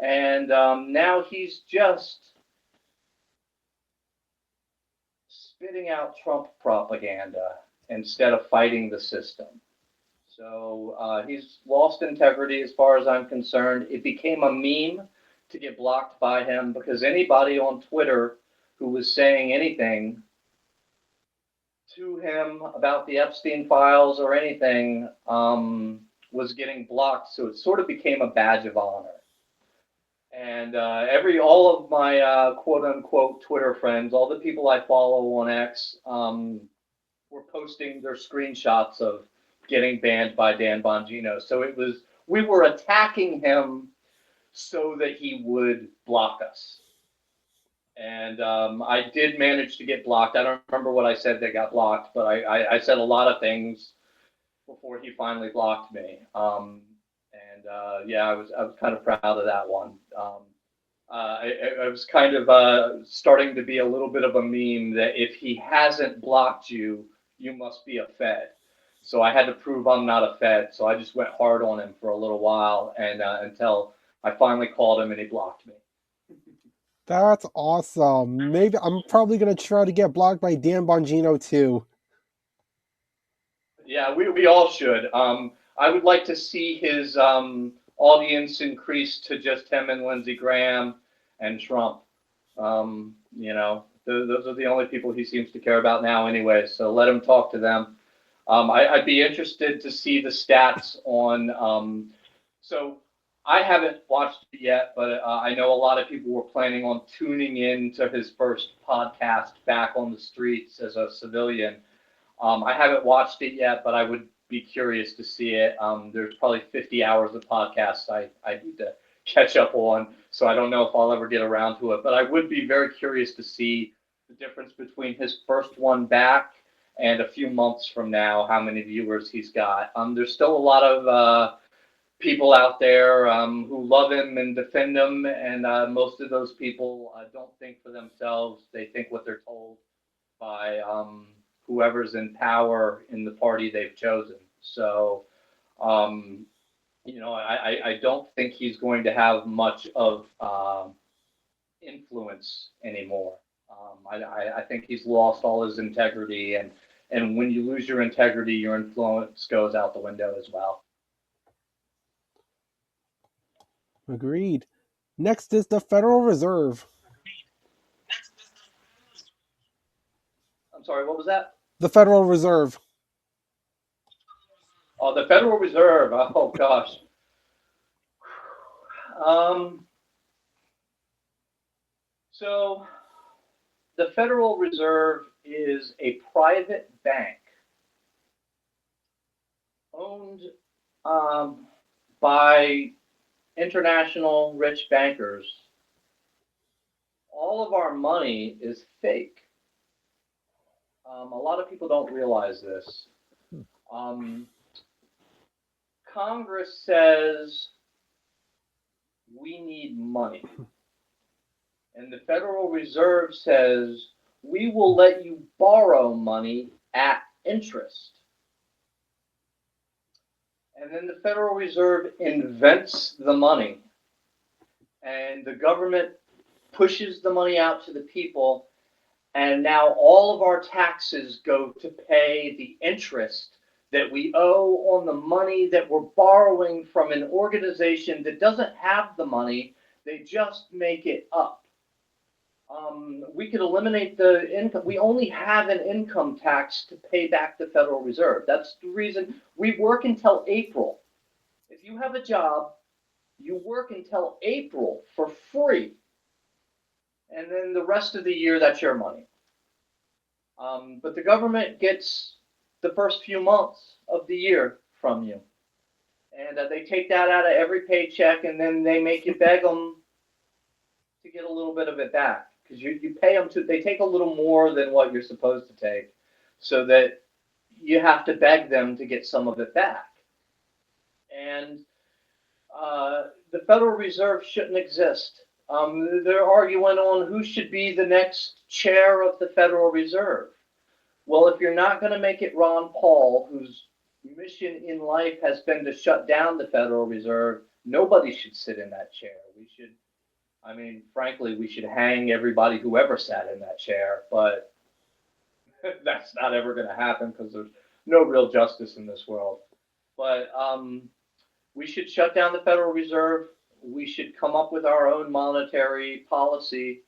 And now he's just spitting out Trump propaganda instead of fighting the system. So he's lost integrity as far as I'm concerned. It became a meme to get blocked by him because anybody on Twitter who was saying anything to him about the Epstein files or anything was getting blocked. So it sort of became a badge of honor. And all of my quote unquote Twitter friends, all the people I follow on X, were posting their screenshots of getting banned by Dan Bongino. So we were attacking him so that he would block us. And I did manage to get blocked. I don't remember what I said that got blocked, but I said a lot of things before he finally blocked me. Yeah, I was kind of proud of that one. I was kind of starting to be a little bit of a meme that if he hasn't blocked you, you must be a Fed. So I had to prove I'm not a Fed. So I just went hard on him for a little while and until I finally called him and he blocked me. That's awesome. Maybe I'm probably gonna try to get blocked by Dan Bongino too. Yeah, we all should. I would like to see his audience increase to just him and Lindsey Graham and Trump. Those are the only people he seems to care about now anyway, so let him talk to them. I'd be interested to see the stats on. So I haven't watched it yet, but I know a lot of people were planning on tuning in to his first podcast back on the streets as a civilian. I haven't watched it yet, but I would be curious to see it. There's probably 50 hours of podcasts I need to catch up on, so I don't know if I'll ever get around to it. But I would be very curious to see the difference between his first one back and a few months from now, how many viewers he's got. There's still a lot of people out there who love him and defend him, and most of those people don't think for themselves. They think what they're told by whoever's in power in the party they've chosen. So, I don't think he's going to have much of influence anymore. I think he's lost all his integrity, and when you lose your integrity, your influence goes out the window as well. Agreed. Next is the Federal Reserve. I'm sorry, what was that? The Federal Reserve. Oh, the Federal Reserve. Oh gosh. So the Federal Reserve is a private bank owned by international rich bankers. All of our money is fake. A lot of people don't realize this. Congress says we need money. And the Federal Reserve says we will let you borrow money at interest. And then the Federal Reserve invents the money. And the government pushes the money out to the people. And now all of our taxes go to pay the interest that we owe on the money that we're borrowing from an organization that doesn't have the money. They just make it up. We could eliminate the income. We only have an income tax to pay back the Federal Reserve. That's the reason we work until April. If you have a job, you work until April for free. And then the rest of the year, that's your money. But the government gets the first few months of the year from you. And they take that out of every paycheck, and then they make you beg them to get a little bit of it back. Because you pay them they take a little more than what you're supposed to take, so that you have to beg them to get some of it back. And the Federal Reserve shouldn't exist. They're arguing on who should be the next chair of the Federal Reserve. Well, if you're not going to make it Ron Paul, whose mission in life has been to shut down the Federal Reserve, nobody should sit in that chair. Frankly, we should hang everybody who ever sat in that chair, but that's not ever going to happen because there's no real justice in this world. But we should shut down the Federal Reserve. We should come up with our own monetary policy.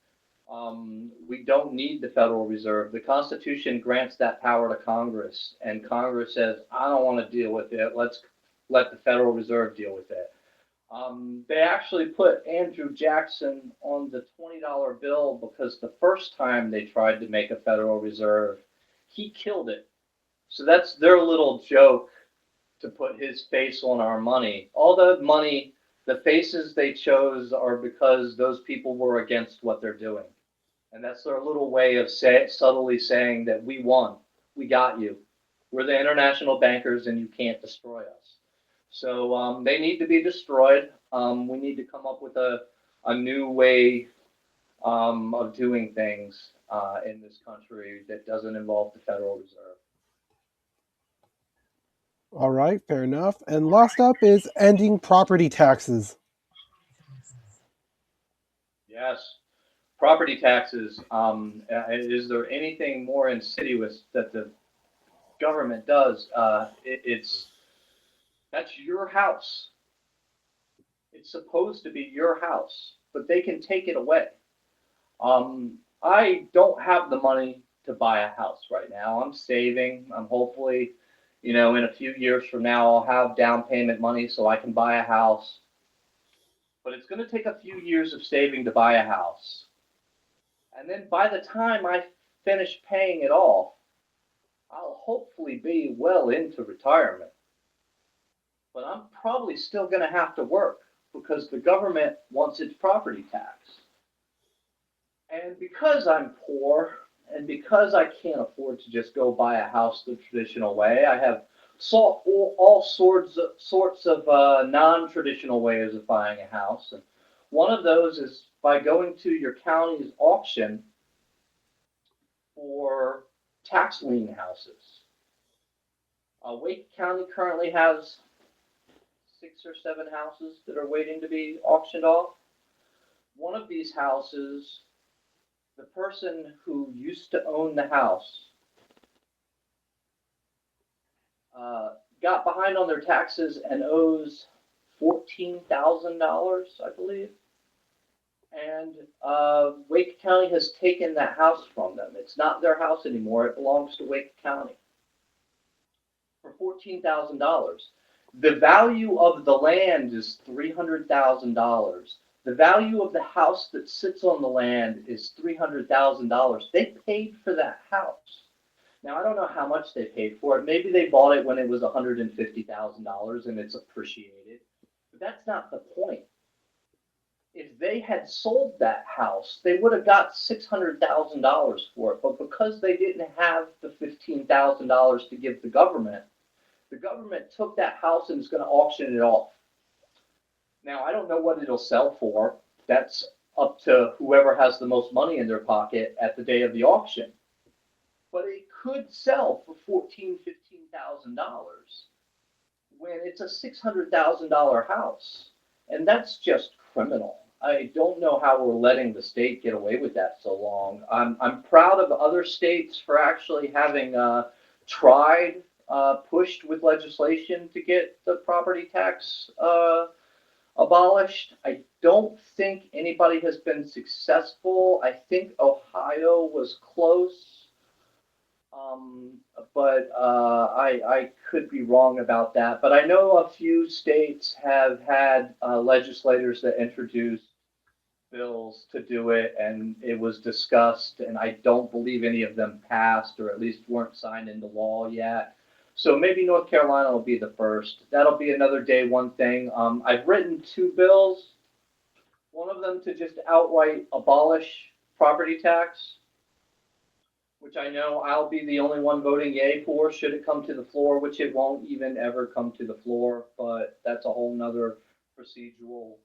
We don't need the Federal Reserve. The Constitution grants that power to Congress, and Congress says, I don't want to deal with it. Let's let the Federal Reserve deal with it. They actually put Andrew Jackson on the $20 bill because the first time they tried to make a Federal Reserve, he killed it. So that's their little joke to put his face on our money. All the money, the faces they chose are because those people were against what they're doing. And that's their little way of subtly saying that we won. We got you. We're the international bankers and you can't destroy us. So they need to be destroyed. We need to come up with a new way of doing things in this country that doesn't involve the Federal Reserve. All right, fair enough. And last up is ending property taxes. Yes. Property taxes. Is there anything more insidious that the government does? That's your house. It's supposed to be your house, but they can take it away. I don't have the money to buy a house right now. I'm saving. I'm hopefully, in a few years from now, I'll have down payment money so I can buy a house. But it's going to take a few years of saving to buy a house. And then by the time I finish paying it off, I'll hopefully be well into retirement. But I'm probably still going to have to work because the government wants its property tax. And because I'm poor and because I can't afford to just go buy a house the traditional way, I have sought all sorts of non-traditional ways of buying a house. And one of those is by going to your county's auction for tax lien houses. Wake County currently has 6 or 7 houses that are waiting to be auctioned off. One of these houses, the person who used to own the house got behind on their taxes and owes $14,000, I believe. And Wake County has taken that house from them. It's not their house anymore. It belongs to Wake County for $14,000. The value of the land is $300,000. The value of the house that sits on the land is $300,000. They paid for that house. Now, I don't know how much they paid for it. Maybe they bought it when it was $150,000 and it's appreciated. But that's not the point. If they had sold that house, they would have got $600,000 for it. But because they didn't have the $15,000 to give the government took that house and is going to auction it off. Now, I don't know what it'll sell for. That's up to whoever has the most money in their pocket at the day of the auction. But it could sell for $14,000, $15,000 when it's a $600,000 house. And that's just criminal. I don't know how we're letting the state get away with that so long. I'm proud of other states for actually having pushed with legislation to get the property tax abolished. I don't think anybody has been successful. I think Ohio was close. But I could be wrong about that. But I know a few states have had legislators that introduced bills to do it, and it was discussed, and I don't believe any of them passed or at least weren't signed into law yet. So maybe North Carolina will be the first. That'll be another day one thing. I've written 2 bills, one of them to just outright abolish property tax, which I know I'll be the only one voting yay for should it come to the floor, which it won't even ever come to the floor, but that's a whole nother procedural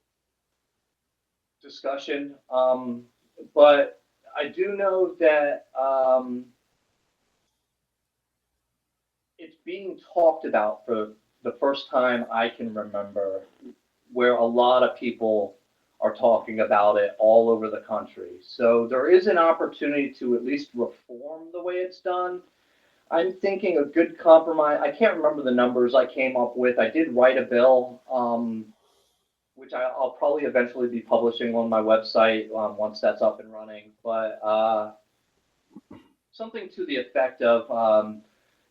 discussion. But I do know that it's being talked about for the first time I can remember, where a lot of people are talking about it all over the country. So there is an opportunity to at least reform the way it's done. I'm thinking a good compromise. I can't remember the numbers I came up with. I did write a bill, which I'll probably eventually be publishing on my website once that's up and running. But something to the effect of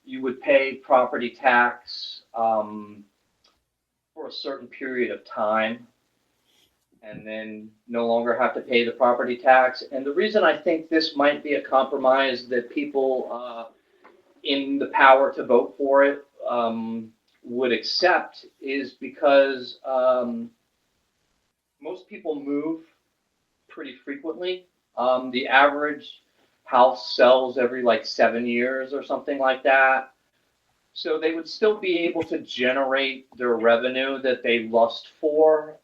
you would pay property tax for a certain period of time and then no longer have to pay the property tax. And the reason I think this might be a compromise that people in the power to vote for it would accept is because most people move pretty frequently. The average house sells every like 7 years or something like that. So they would still be able to generate their revenue that they lust for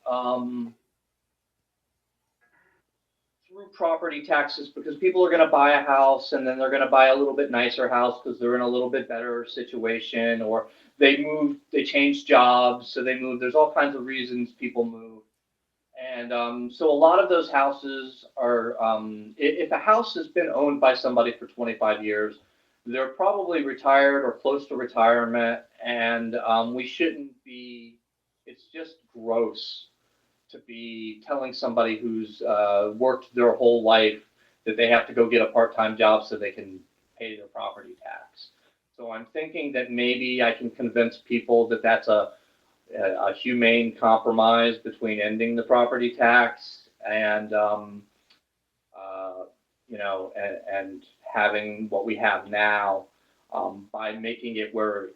through property taxes because people are going to buy a house and then they're going to buy a little bit nicer house because they're in a little bit better situation, or they move, they change jobs, so they move. There's all kinds of reasons people move. And so a lot of those houses are, if a house has been owned by somebody for 25 years, they're probably retired or close to retirement, and we shouldn't be, it's just gross to be telling somebody who's worked their whole life that they have to go get a part-time job so they can pay their property tax. So I'm thinking that maybe I can convince people that that's a humane compromise between ending the property tax and and having what we have now, by making it where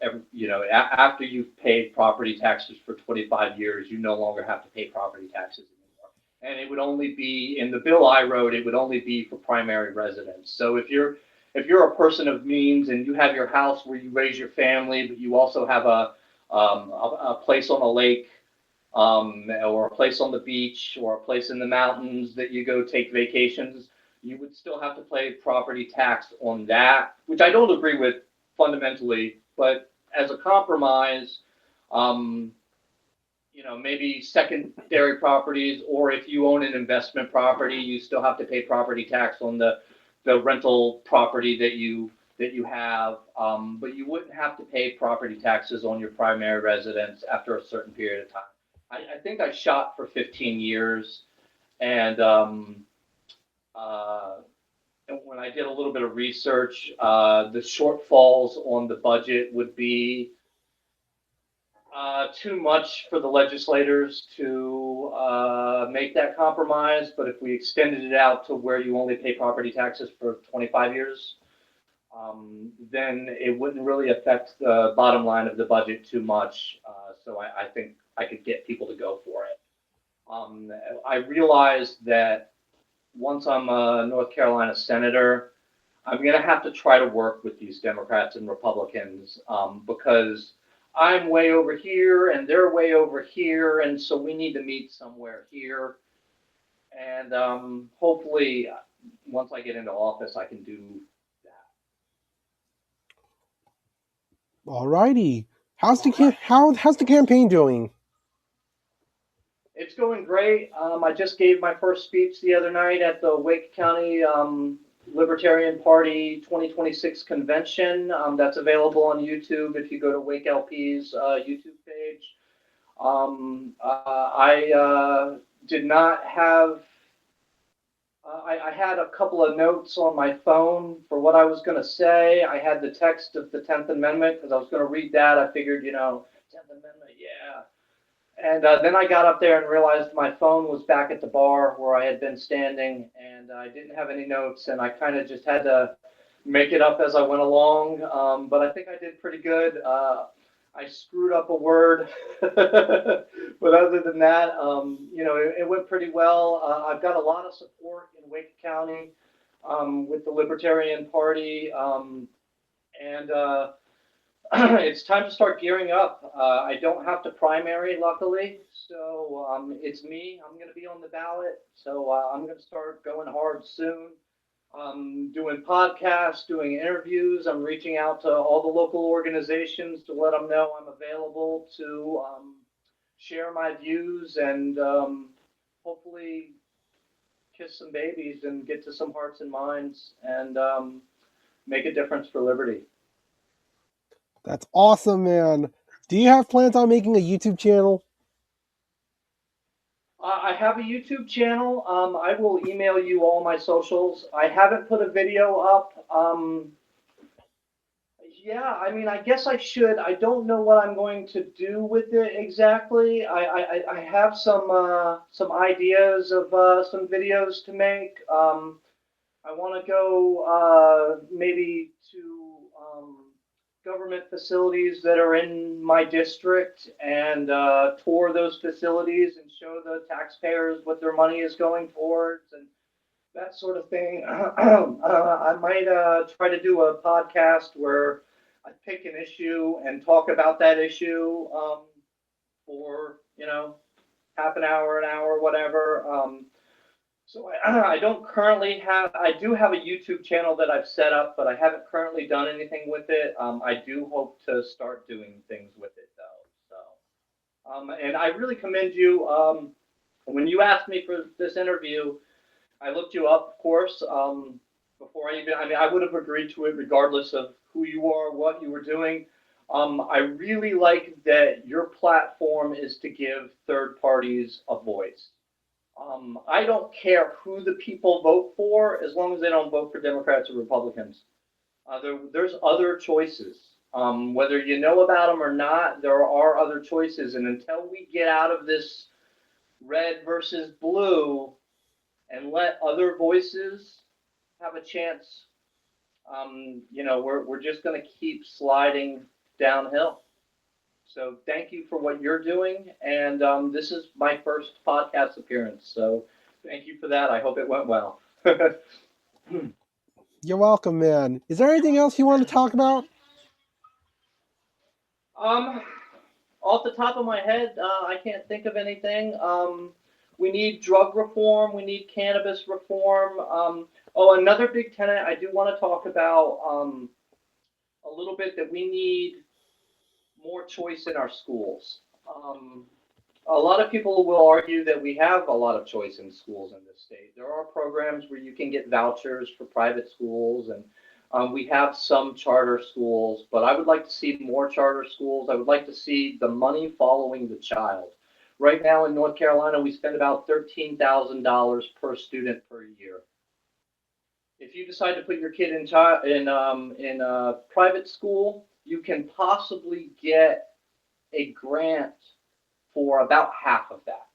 after you've paid property taxes for 25 years, you no longer have to pay property taxes anymore. And it would only be in the bill I wrote. It would only be for primary residents. So if you're a person of means and you have your house where you raise your family, but you also have a place on a lake, or a place on the beach, or a place in the mountains that you go take vacations, you would still have to pay property tax on that, which I don't agree with fundamentally, but as a compromise, um, maybe secondary properties, or if you own an investment property, you still have to pay property tax on the rental property that you have, but you wouldn't have to pay property taxes on your primary residence after a certain period of time. I think I shot for 15 years, and uh, when I did a little bit of research, the shortfalls on the budget would be too much for the legislators to make that compromise. But if we extended it out to where you only pay property taxes for 25 years, then it wouldn't really affect the bottom line of the budget too much. So I think I could get people to go for it. I realized that once I'm a North Carolina senator, I'm going to have to try to work with these Democrats and Republicans, because I'm way over here and they're way over here, and so we need to meet somewhere here. And hopefully, once I get into office, I can do that. Alrighty. How's the campaign doing? It's going great. I just gave my first speech the other night at the Wake County Libertarian Party 2026 convention. That's available on YouTube if you go to Wake LP's YouTube page. I did not have. I had a couple of notes on my phone for what I was going to say. I had the text of the 10th Amendment because I was going to read that. I figured, 10th Amendment, yeah. And then I got up there and realized my phone was back at the bar where I had been standing, and I didn't have any notes, and I kind of just had to make it up as I went along. But I think I did pretty good. I screwed up a word, but other than that, it went pretty well. I've got a lot of support in Wake County with the Libertarian Party, and it's time to start gearing up. I don't have to primary, luckily, so it's me. I'm going to be on the ballot, so I'm going to start going hard soon. Doing podcasts, doing interviews. I'm reaching out to all the local organizations to let them know I'm available to share my views and hopefully kiss some babies and get to some hearts and minds and make a difference for liberty. That's awesome, man. Do you have plans on making a YouTube channel? I have a YouTube channel. I will email you all my socials. I haven't put a video up. Yeah, I mean, I guess I should. I don't know what I'm going to do with it exactly. I have some ideas of some videos to make. I want to go maybe to government facilities that are in my district and tour those facilities and show the taxpayers what their money is going towards and that sort of thing. I might try to do a podcast where I pick an issue and talk about that issue for, half an hour, whatever. So I don't currently have, I do have a YouTube channel that I've set up, but I haven't currently done anything with it. I do hope to start doing things with it though. And I really commend you. When you asked me for this interview, I looked you up, of course, before I mean, I would have agreed to it regardless of who you are, what you were doing. I really like that your platform is to give third parties a voice. I don't care who the people vote for as long as they don't vote for Democrats or Republicans. There's other choices. Whether you know about them or not, there are other choices. And until we get out of this red versus blue and let other voices have a chance, we're just going to keep sliding downhill. So thank you for what you're doing. And this is my first podcast appearance. So thank you for that. I hope it went well. You're welcome, man. Is there anything else you want to talk about? um, Off the top of my head, I can't think of anything. We need drug reform. We need cannabis reform. Another big tenet I do want to talk about a little bit that we need more choice in our schools. A lot of people will argue that we have a lot of choice in schools in this state. There are programs where you can get vouchers for private schools, and we have some charter schools, but I would like to see more charter schools. I would like to see the money following the child. Right now in North Carolina, we spend about $13,000 per student per year. If you decide to put your kid in a private school, you can possibly get a grant for about half of that.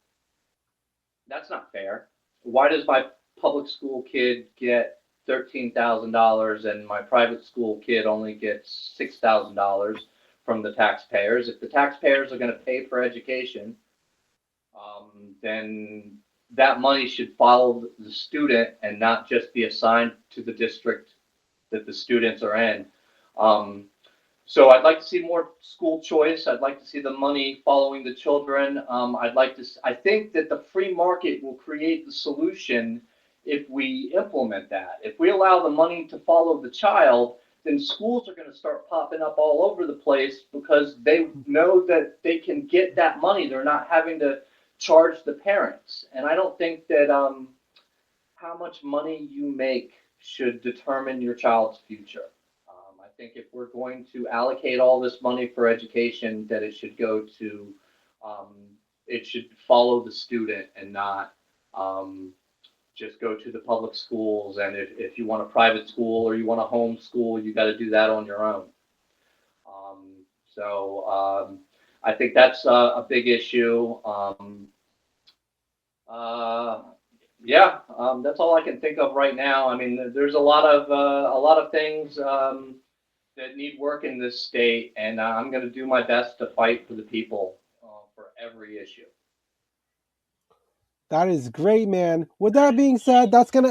That's not fair. Why does my public school kid get $13,000 and my private school kid only gets $6,000 from the taxpayers? If the taxpayers are going to pay for education, then that money should follow the student and not just be assigned to the district that the students are in. So I'd like to see more school choice. I'd like to see the money following the children. I think that the free market will create the solution if we implement that. If we allow the money to follow the child, then schools are going to start popping up all over the place because they know that they can get that money. They're not having to charge the parents. And I don't think that how much money you make should determine your child's future. I think if we're going to allocate all this money for education, that it should go to, it should follow the student and not just go to the public schools. And if you want a private school or you want a home school, you got to do that on your own. I think that's a big issue. That's all I can think of right now. I mean, there's a lot of things that need work in this state, and I'm going to do my best to fight for the people for every issue. That is great, man. With that being said, that's gonna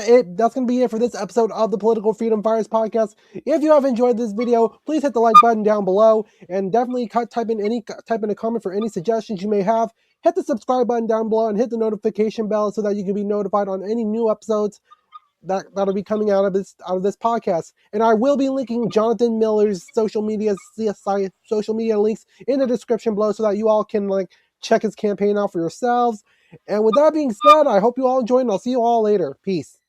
be it for this episode of the Political Freedom Fighters podcast. If you have enjoyed this video, please hit the like button down below, and definitely type in a comment for any suggestions you may have. Hit the subscribe button down below and hit the notification bell so that you can be notified on any new episodes that'll be coming out of this podcast. And I will be linking Jonathan Miller's social media links in the description below so that you all can check his campaign out for yourselves. And with that being said, I hope you all enjoyed, and I'll see you all later. Peace.